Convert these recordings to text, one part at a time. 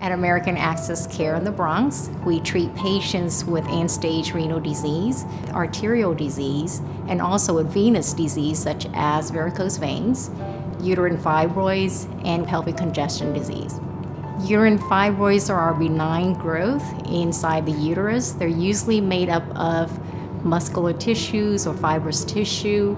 At American Access Care in the Bronx, we treat patients with end-stage renal disease, arterial disease, and also with venous disease such as varicose veins, uterine fibroids, and pelvic congestion disease. Uterine fibroids are a benign growth inside the uterus. They're usually made up of muscular tissues or fibrous tissue.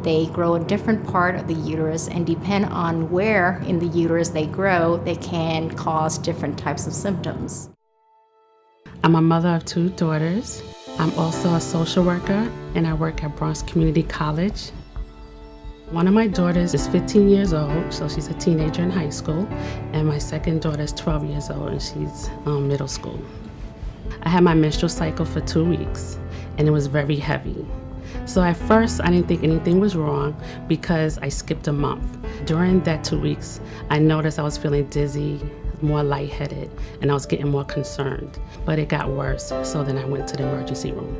They grow a different part of the uterus, and depend on where in the uterus they grow, they can cause different types of symptoms. I'm a mother of 2 daughters. I'm also a social worker, and I work at Bronx Community College. One of my daughters is 15 years old, so she's a teenager in high school, and my second daughter is 12 years old, and she's middle school. I had my menstrual cycle for 2 weeks, and it was very heavy. So at first, I didn't think anything was wrong because I skipped a month. During that 2 weeks, I noticed I was feeling dizzy, more lightheaded, and I was getting more concerned. But it got worse, so then I went to the emergency room.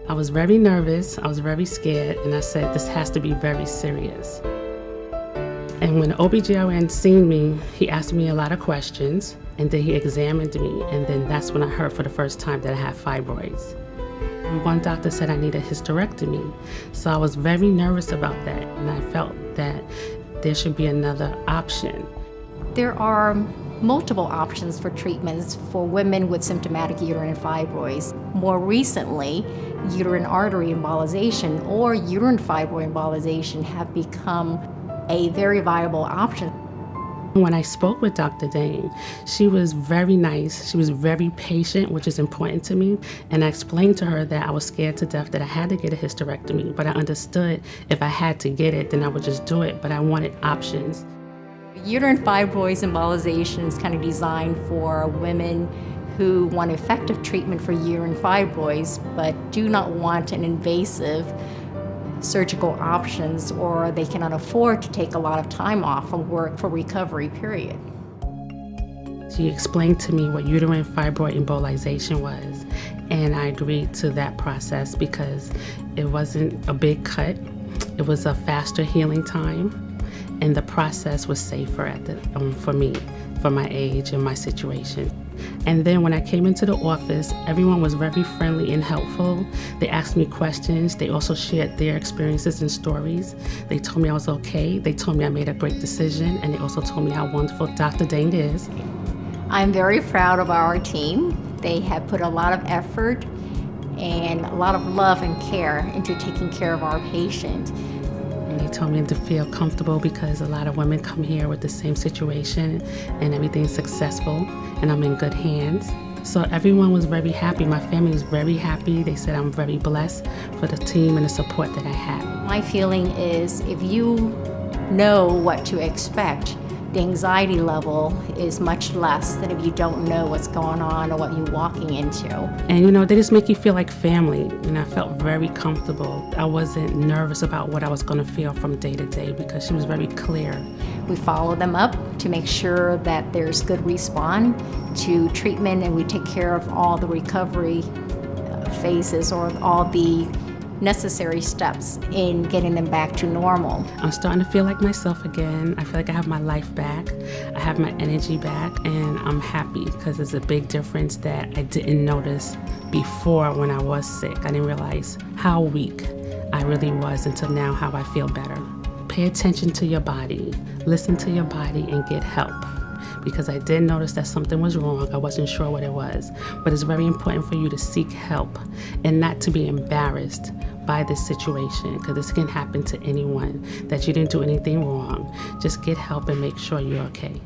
I was very nervous, I was very scared, and I said, this has to be very serious. And when the OBGYN seen me, he asked me a lot of questions, and then he examined me, and then that's when I heard for the first time that I had fibroids. One doctor said I need a hysterectomy, so I was very nervous about that, and I felt that there should be another option. There are multiple options for treatments for women with symptomatic uterine fibroids. More recently, uterine artery embolization or uterine fibroid embolization have become a very viable option. When I spoke with Dr. Dang, she was very nice. She was very patient, which is important to me. And I explained to her that I was scared to death that I had to get a hysterectomy, but I understood if I had to get it, then I would just do it, but I wanted options. Uterine fibroids embolization is kind of designed for women who want effective treatment for uterine fibroids, but do not want an invasive surgical options, or they cannot afford to take a lot of time off from work for recovery period. She explained to me what uterine fibroid embolization was, and I agreed to that process because it wasn't a big cut. It was a faster healing time, and the process was safer for me, for my age and my situation. And then when I came into the office, everyone was very friendly and helpful. They asked me questions. They also shared their experiences and stories. They told me I was okay. They told me I made a great decision. And they also told me how wonderful Dr. Dang is. I'm very proud of our team. They have put a lot of effort and a lot of love and care into taking care of our patient. And they told me to feel comfortable because a lot of women come here with the same situation and everything's successful and I'm in good hands. So everyone was very happy. My family was very happy. They said I'm very blessed for the team and the support that I had. My feeling is if you know what to expect, the anxiety level is much less than if you don't know what's going on or what you're walking into. And they just make you feel like family, and I felt very comfortable. I wasn't nervous about what I was going to feel from day to day because she was very clear. We follow them up to make sure that there's good response to treatment, and we take care of all the recovery phases or all the necessary steps in getting them back to normal. I'm starting to feel like myself again. I feel like I have my life back. I have my energy back, and I'm happy because it's a big difference that I didn't notice before when I was sick. I didn't realize how weak I really was until now, how I feel better. Pay attention to your body, listen to your body, and get help. Because I did notice that something was wrong. I wasn't sure what it was. But it's very important for you to seek help and not to be embarrassed by this situation, because this can happen to anyone, that you didn't do anything wrong. Just get help and make sure you're okay.